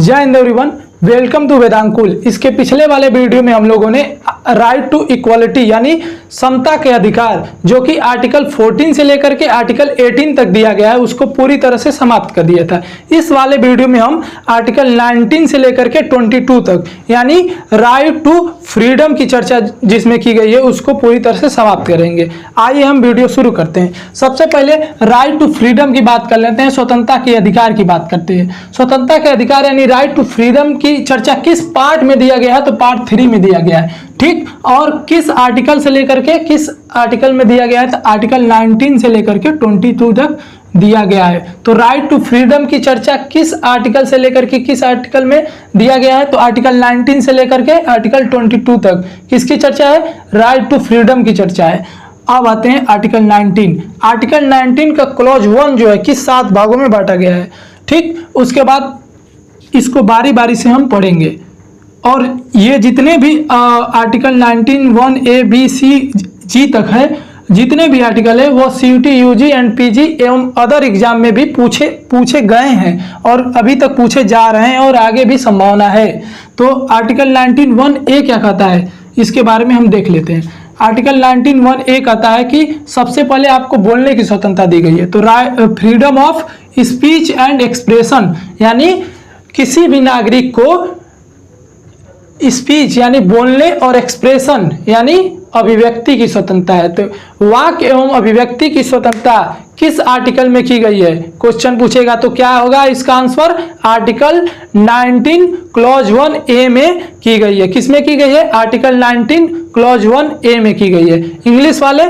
जय Hind everyone, welcome to वेदांकुल। इसके पिछले वाले वीडियो में हम लोगों ने राइट टू इक्वालिटी यानी समता के अधिकार जो कि आर्टिकल 14 से लेकर के आर्टिकल 18 तक दिया गया है उसको पूरी तरह से समाप्त कर दिया था। इस वाले वीडियो में हम आर्टिकल 19 से लेकर के 22 तक यानी राइट टू फ्रीडम की चर्चा जिसमें की गई है उसको पूरी तरह से समाप्त करेंगे। आइए हम वीडियो शुरू करते हैं। सबसे पहले राइट टू फ्रीडम की बात कर लेते हैं, स्वतंत्रता के अधिकार की बात करते हैं। स्वतंत्रता के अधिकार यानी राइट टू फ्रीडम की चर्चा किस पार्ट में दिया गया है, तो पार्ट 3 में दिया गया है, ठीक। और किस आर्टिकल से लेकर के किस आर्टिकल में दिया गया है, तो आर्टिकल 19 से लेकर के 22 तक दिया गया है। तो राइट टू फ्रीडम की चर्चा किस आर्टिकल से लेकर के किस आर्टिकल में दिया गया है, तो आर्टिकल 19 से लेकर के आर्टिकल 22 तक किसकी चर्चा है, राइट टू फ्रीडम की चर्चा है। अब आते हैं आर्टिकल 19। आर्टिकल 19 का क्लॉज 1 जो है किस 7 भागों में बांटा गया है, ठीक। उसके बाद इसको बारी बारी से हम पढ़ेंगे और ये जितने भी article 19 1 A B C G तक है, जितने भी आर्टिकल है वो CUT UG एंड PG एवं अदर एग्जाम में भी पूछे गए हैं और अभी तक पूछे जा रहे हैं और आगे भी संभावना है। तो आर्टिकल 19 1 A क्या कहता है, इसके बारे में हम देख लेते हैं। आर्टिकल 19 1 A कहता है कि सबसे पहले आपको बोलने की स्वतंत्रता दी गई है, तो freedom of speech and expression यानी किसी भी नागरिक को स्पीच यानी बोलने और एक्सप्रेशन यानी अभिव्यक्ति की स्वतंत्रता है। तो वाक्य एवं अभिव्यक्ति की स्वतंत्रता किस आर्टिकल में की गई है, क्वेश्चन पूछेगा तो क्या होगा इसका आंसर, आर्टिकल 19 क्लॉज 1 A में की गई है। किस में की गई है, आर्टिकल 19 क्लॉज 1 A में की गई है। इंग्लिश वाले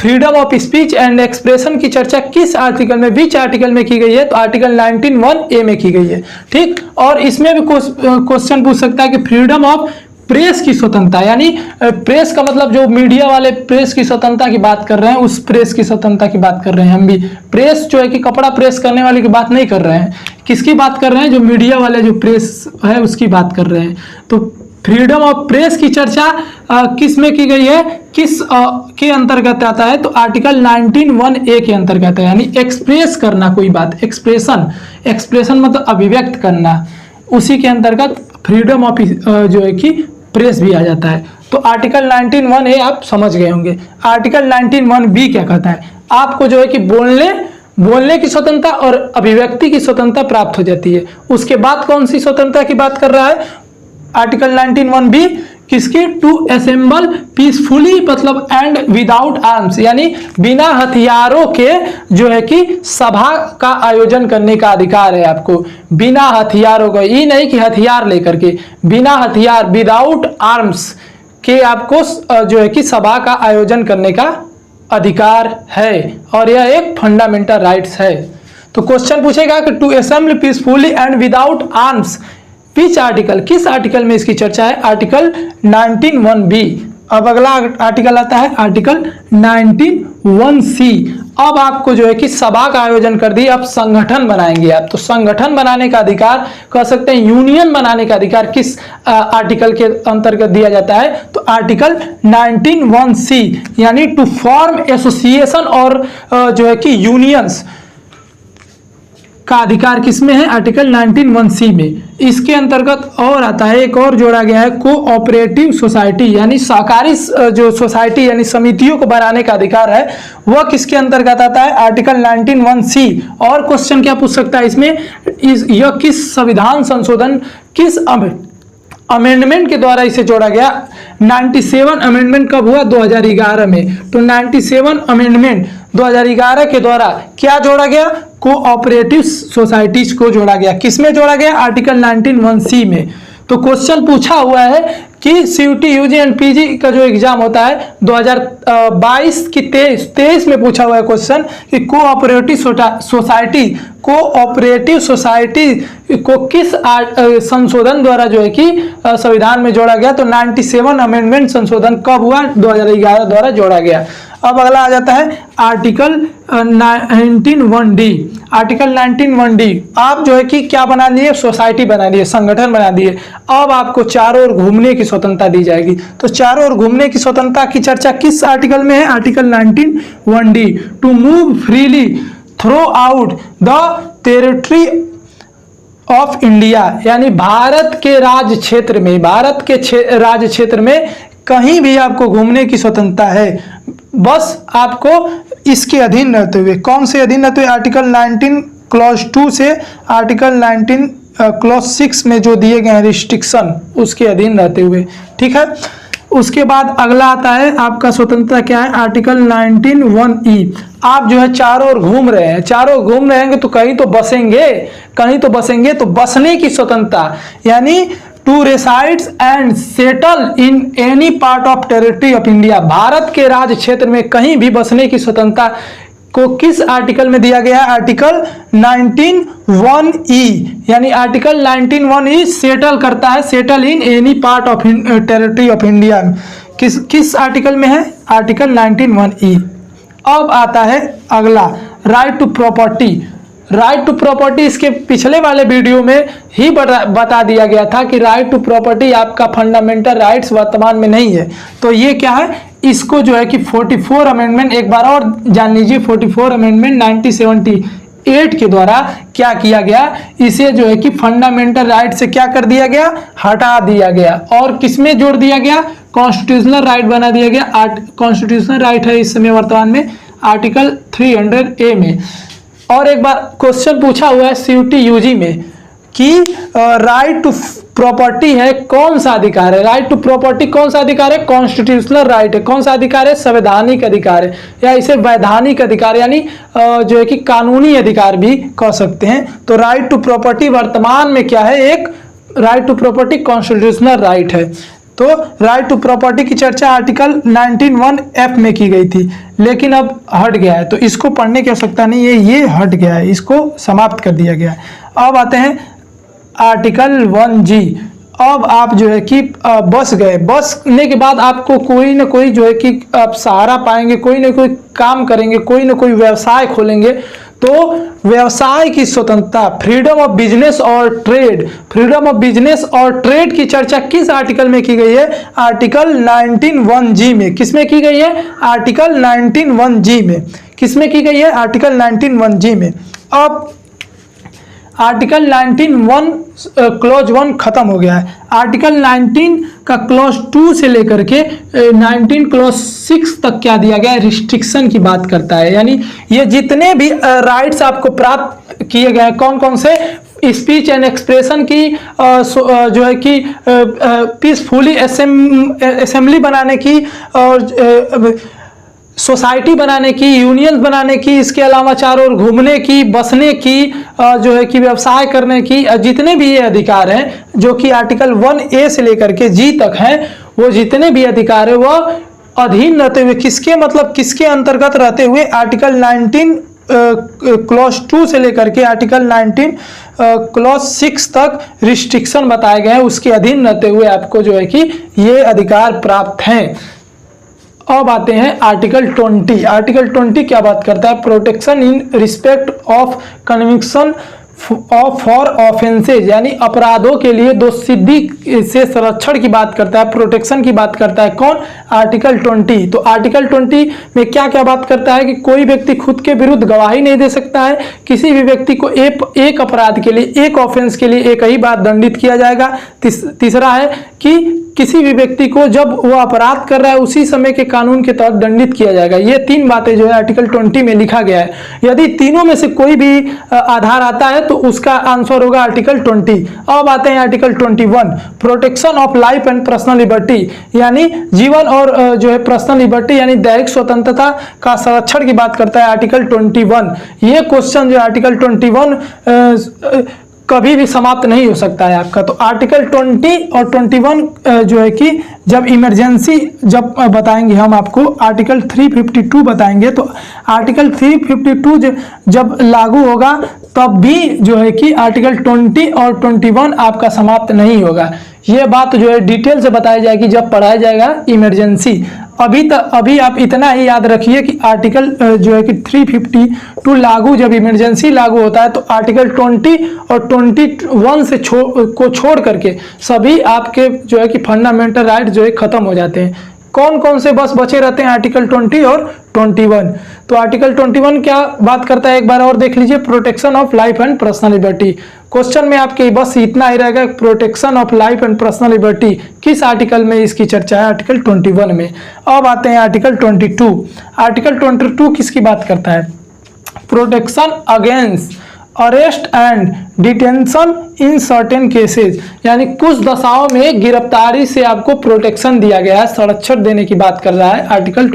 freedom of speech and expression की चर्चा किस आर्टिकल में, विच आर्टिकल में की गई है, तो आर्टिकल 19 1 A में की गई है, ठीक। और इसमें भी क्वेश्चन पूछ सकता है कि फ्रीडम ऑफ प्रेस की स्वतंत्रता यानी प्रेस का मतलब जो मीडिया वाले प्रेस की स्वतंत्रता की बात कर रहे हैं, उस प्रेस की स्वतंत्रता की बात कर रहे हैं हम भी। प्रेस जो है कि कपड़ा प्रेस करने वाले की बात नहीं कर रहे हैं, किसकी बात कर रहे हैं, जो मीडिया वाले जो प्रेस है उसकी बात कर रहे हैं। तो फ्रीडम ऑफ प्रेस की चर्चा किस में की गई है, किस के अंतर्गत आता है, तो आर्टिकल 19 1 A के अंतर्गत है। यानी एक्सप्रेस करना कोई बात, एक्सप्रेशन मतलब अभिव्यक्त करना, उसी के अंतर्गत फ्रीडम ऑफ जो है कि प्रेस भी आ जाता है। तो आर्टिकल 19 1 A आप समझ गए होंगे। आर्टिकल 19 1 B क्या कहता है, आपको जो है कि बोलने की स्वतंत्रता और अभिव्यक्ति की स्वतंत्रता प्राप्त हो जाती है। उसके बाद कौन सी स्वतंत्रता की बात कर रहा है, आर्टिकल 19 1 B किसकी, टू असेंबल पीसफुली मतलब एंड विदाउट आर्म्स यानी बिना हथियारों के जो है कि सभा का आयोजन करने का अधिकार है आपको। बिना हथियारों का, ये नहीं कि हथियार लेकर के, बिना हथियार विदाउट आर्म्स के आपको जो है कि सभा का आयोजन करने का अधिकार है और यह एक फंडामेंटल राइट्स है। तो क्वेश्चन पूछेगा कि to assemble peacefully and without arms which article, किस आर्टिकल में इसकी चर्चा है, आर्टिकल 19 1 B। अब अगला आर्टिकल आता है आर्टिकल 19 1 C। अब आपको जो है कि सभा का आयोजन कर दिए, अब संगठन बनाएंगे आप, तो संगठन बनाने का अधिकार कह सकते हैं, यूनियन बनाने का अधिकार किस आर्टिकल के अंतर्गत दिया जाता है, तो आर्टिकल 19 1 C यानी टू फॉर्म एसोसिएशन और जो है कि यूनियंस का अधिकार किसमें है, आर्टिकल 19 1 C में। इसके अंतर्गत और आता है, एक और जोड़ा गया है, कोऑपरेटिव सोसाइटी यानी सहकारी जो सोसाइटी यानी समितियों को बनाने का अधिकार है, वह किसके अंतर्गत आता है, आर्टिकल 19 1 C। और क्वेश्चन क्या पूछ सकता है इसमें, यह किस संविधान संशोधन, किस अमेंडमेंट के द्वारा इसे जोड़ा गया। 97 अमेंडमेंट कब हुआ, 2011 में। तो 97 अमेंडमेंट 2011 के द्वारा क्या जोड़ा गया, कोऑपरेटिव सोसाइटीज को जोड़ा गया। किसमें जोड़ा गया, आर्टिकल 19 1 C में। तो क्वेश्चन पूछा हुआ है कि CUT UG एंड PG का जो एग्जाम होता है 2022 की 23 में पूछा हुआ है क्वेश्चन कि कोऑपरेटिव सोसाइटी को किस संशोधन द्वारा जो है कि संविधान में जोड़ा गया। तो 97 अमेंडमेंट संशोधन कब हुआ, 2011 द्वारा जोड़ा गया। अब अगला आ जाता है आर्टिकल 19 1 D। आर्टिकल 19 1 D आप जो है कि क्या बना लिए, सोसाइटी बना दिए, संगठन बना दिए। अब आपको चारों ओर घूमने की स्वतंत्रता दी जाएगी। तो चारों ओर घूमने की स्वतंत्रता की चर्चा किस आर्टिकल में है, article 19 1 D। To move freely throughout the territory of India यानी भारत के राज्य क्षेत्र में, भारत के राज्य क्षेत्र में कहीं भी आपको घूमने की स्वतंत्रता है, बस आपको इसके अधीन रहते हुए। कौन से अधीन रहते हुए? आर्टिकल 19 क्लॉज 2 से आर्टिकल 19 क्लॉज 6 में जो दिए गए हैं रिस्ट्रिक्शन, उसके अधीन रहते हुए। ठीक है, उसके बाद अगला आता है आपका स्वतंत्रता क्या है? Article 19(1)(e। आप जो है चारों ओर घूम रहे हैं, चारों ओर घूम रहे हैं तो कहीं तो बसेंगे, कहीं तो बसेंगे, तो बसने की स्वतंत्रता यानी to resides and settle in any part of territory of India, Bharat के राज्य क्षेत्र में कहीं भी बसने की स्वतंत्रता को किस आर्टिकल में दिया गया है? आर्टिकल 19(1)(e यानी आर्टिकल 19(1)(e सेटल करता है, settle in any part of territory of India. किस आर्टिकल में है? Article 19(1)(e। अब आता है अगला, right to property. Right to property इसके पिछले वाले वीडियो में ही बता दिया गया था कि राइट टू प्रॉपर्टी आपका फंडामेंटल राइट्स वर्तमान में नहीं है। तो ये क्या है? इसको जो है कि 44 अमेंडमेंट, एक बार और जान लीजिए, 44 अमेंडमेंट 1978 के द्वारा क्या किया गया? इसे जो है कि फंडामेंटल राइट से क्या कर दिया गया? हटा दिया गया और किसमें जोड़ दिया गया? कॉन्स्टिट्यूशनल राइट बना दिया गया। कॉन्स्टिट्यूशनल राइट है इस समय वर्तमान में आर्टिकल 300A में। और एक बार क्वेश्चन पूछा हुआ है CUT UG में कि राइट टू प्रॉपर्टी है कौन सा अधिकार है? राइट टू प्रॉपर्टी कौन सा अधिकार है? कॉन्स्टिट्यूशनल राइट है। कौन सा अधिकार है? संवैधानिक अधिकार है, या इसे वैधानिक अधिकार यानी जो है कि कानूनी अधिकार भी कह सकते हैं। तो राइट टू प्रॉपर्टी वर्तमान में क्या है? एक right to property constitutional right है। तो राइट टू प्रॉपर्टी की चर्चा आर्टिकल 19(1)(f में की गई थी, लेकिन अब हट गया है, तो इसको पढ़ने की आवश्यकता नहीं है, ये हट गया है, इसको समाप्त कर दिया गया है। अब आते हैं आर्टिकल 1G। अब आप जो है कि बस गए, बसने के बाद आपको कोई ना कोई जो है कि आप सहारा पाएंगे, कोई ना कोई काम करेंगे, कोई ना कोई व्यवसाय खोलेंगे। तो व्यवसाय की स्वतंत्रता, फ्रीडम ऑफ बिजनेस और ट्रेड, फ्रीडम ऑफ बिजनेस और ट्रेड की चर्चा किस आर्टिकल में की गई है? आर्टिकल 19(1)(g में। किसमें की गई है? आर्टिकल 19(1)(g में। किसमें की गई है? आर्टिकल 19(1)(g में। अब आर्टिकल 19(1) क्लॉज 1 खत्म हो गया है। आर्टिकल 19 का क्लॉज 2 से लेकर के 19 क्लॉज 6 तक क्या दिया गया है? रिस्ट्रिक्शन की बात करता है, यानी ये जितने भी राइट्स आपको प्राप्त किए गए हैं, कौन कौन से? स्पीच एंड एक्सप्रेशन की जो है कि पीसफुली असेंबली बनाने की और सोसाइटी बनाने की, यूनियन बनाने की, इसके अलावा चारों ओर घूमने की, बसने की, जो है कि व्यवसाय करने की, जितने भी ये अधिकार हैं जो कि आर्टिकल 1A से लेकर के G तक हैं, वो जितने भी अधिकार है वह अधीन रहते हुए, किसके मतलब किसके अंतर्गत रहते हुए? आर्टिकल 19 क्लॉज 2 से लेकर के आर्टिकल 19 क्लॉज 6 तक रिस्ट्रिक्शन बताए गए हैं, उसके अधीन रहते हुए आपको जो है कि ये अधिकार प्राप्त हैं। अब आते हैं आर्टिकल 20। आर्टिकल 20 क्या बात करता है? Protection in respect of conviction for offences, यानी अपराधों के लिए दोषसिद्धि से संरक्षण की बात करता है, प्रोटेक्शन की बात करता है। कौन? आर्टिकल 20। तो आर्टिकल 20 में क्या क्या बात करता है कि कोई व्यक्ति खुद के विरुद्ध गवाही नहीं दे सकता है, किसी भी व्यक्ति को एक अपराध के लिए, एक ऑफेंस के लिए एक ही बार दंडित किया जाएगा। तीसरा है कि किसी भी व्यक्ति को जब वो अपराध कर रहा है उसी समय के कानून के तहत दंडित किया जाएगा। ये 3 बातें जो है आर्टिकल 20 में लिखा गया है। यदि तीनों में से कोई भी आधार आता है तो उसका आंसर होगा आर्टिकल 20। अब आते हैं article 21, protection of life and personal liberty, यानी जीवन और जो है पर्सनल लिबर्टी यानी दैहिक स्वतंत्रता का संरक्षण की बात करता है आर्टिकल 21। ये क्वेश्चन जो आर्टिकल 21 कभी भी समाप्त नहीं हो सकता है आपका। तो आर्टिकल 20 और 21 जो है कि जब इमरजेंसी जब बताएंगे हम आपको, आर्टिकल 352 बताएंगे, तो आर्टिकल 352 जब लागू होगा तब भी जो है कि आर्टिकल 20 और 21 आपका समाप्त नहीं होगा। ये बात जो है डिटेल से बताई जाएगी जब पढ़ाया जाएगा इमरजेंसी। अभी आप इतना ही याद रखिए कि आर्टिकल जो है कि 352 लागू, जब इमरजेंसी लागू होता है तो आर्टिकल 20 और 21 से को छोड़ करके सभी आपके जो है कि फंडामेंटल राइट जो है खत्म हो जाते हैं। कौन कौन से बस बचे रहते हैं? आर्टिकल 20 और 21। तो आर्टिकल 21 क्या बात करता है, एक बार और देख लीजिए, protection of life and personal liberty. Question में आपके बस इतना ही रहेगा, protection of life and personal liberty किस आर्टिकल में इसकी चर्चा है, आर्टिकल 21 में। अब आते हैं आर्टिकल 22। आर्टिकल 22 किसकी बात करता है, protection against arrest and detention in certain cases, यानी कुछ दशाओं में गिरफ्तारी से आपको प्रोटेक्शन दिया गया है, संरक्षण देने की बात कर रहा है आर्टिकल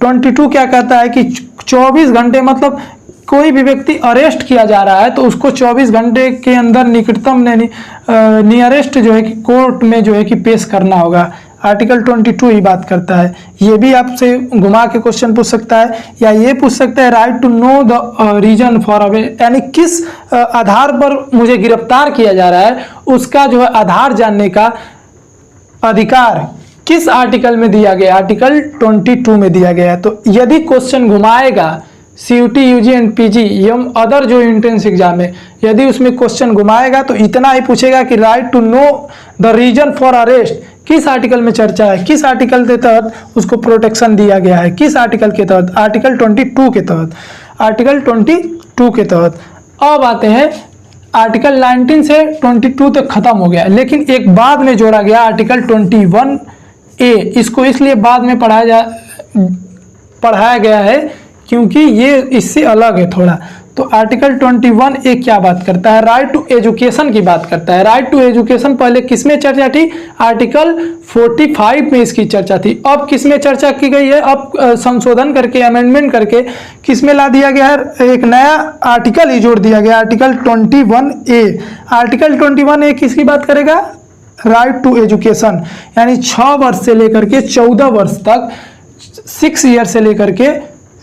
22 क्या कहता है कि 24 घंटे, मतलब कोई भी व्यक्ति अरेस्ट किया जा रहा है तो उसको 24 घंटे के अंदर निकटतम नियरेस्ट जो है कि कोर्ट में जो है कि पेश करना होगा। आर्टिकल 22 ही बात करता है। ये भी आपसे घुमा के क्वेश्चन पूछ सकता है, या ये पूछ सकता है right to know the reason for arrest, यानी किस आधार पर मुझे गिरफ्तार किया जा रहा है उसका जो है आधार जानने का अधिकार किस आर्टिकल में दिया गया, आर्टिकल 22 में दिया गया है। तो यदि क्वेश्चन घुमाएगा CUT, UG एंड PG एवं अदर जो एंट्रेंस एग्जाम है, यदि उसमें क्वेश्चन घुमाएगा तो इतना ही पूछेगा कि right to know the reason for arrest किस आर्टिकल में चर्चा है, किस आर्टिकल के तहत उसको प्रोटेक्शन दिया गया है, किस आर्टिकल के तहत, आर्टिकल 22 के तहत, आर्टिकल 22 के तहत। अब आते हैं आर्टिकल 19 से 22 तक खत्म हो गया, लेकिन एक बाद में जोड़ा गया आर्टिकल 21A। इसको इसलिए बाद में पढ़ाया गया है क्योंकि ये इससे अलग है थोड़ा। तो आर्टिकल 21A क्या बात करता है, राइट टू एजुकेशन की बात करता है। राइट टू एजुकेशन पहले किस में चर्चा थी, आर्टिकल 45 में इसकी चर्चा थी। अब किस में चर्चा की गई है, अब संशोधन करके, अमेंडमेंट करके किस में ला दिया गया है, एक नया आर्टिकल ही जोड़ दिया गया, आर्टिकल 21A। आर्टिकल 21A किसकी बात करेगा, राइट टू एजुकेशन, यानी 6 वर्ष से लेकर के 14 वर्ष तक, 6 ईयर से लेकर के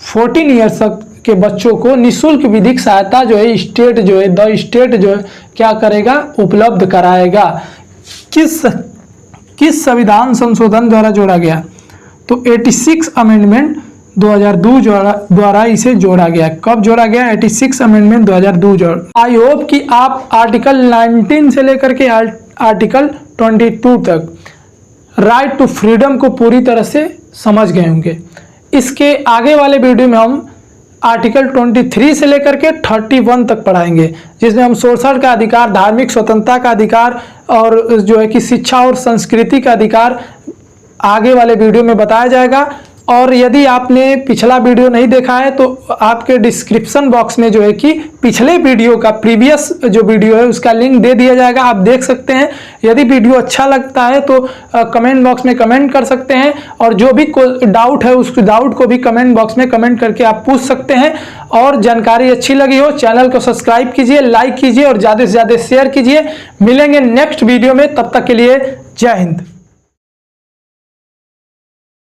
14 ईयर्स तक के बच्चों को निःशुल्क विधिक सहायता जो है स्टेट जो है, द स्टेट जो है क्या करेगा, उपलब्ध कराएगा। किस संविधान संशोधन द्वारा जोड़ा गया, तो 86 अमेंडमेंट 2002 द्वारा इसे जोड़ा गया। कब जोड़ा गया, 86 अमेंडमेंट 2002 जोड़ा। आई होप कि आप आर्टिकल 19 से लेकर के आर्टिकल 22 तक राइट टू फ्रीडम को पूरी तरह से समझ गए होंगे। इसके आगे वाले वीडियो में हम आर्टिकल 23 से लेकर के 31 तक पढ़ाएंगे, जिसमें हम शोषण का अधिकार, धार्मिक स्वतंत्रता का अधिकार और जो है कि शिक्षा और संस्कृति का अधिकार आगे वाले वीडियो में बताया जाएगा। और यदि आपने पिछला वीडियो नहीं देखा है तो आपके डिस्क्रिप्शन बॉक्स में जो है कि पिछले वीडियो का, प्रीवियस जो वीडियो है उसका लिंक दे दिया जाएगा, आप देख सकते हैं। यदि वीडियो अच्छा लगता है तो कमेंट बॉक्स में कमेंट कर सकते हैं, और जो भी डाउट है उस डाउट को भी कमेंट बॉक्स में कमेंट करके आप पूछ सकते हैं। और जानकारी अच्छी लगी हो चैनल को सब्सक्राइब कीजिए, लाइक कीजिए और ज़्यादा से ज़्यादा शेयर कीजिए। मिलेंगे नेक्स्ट वीडियो में, तब तक के लिए जय हिंद।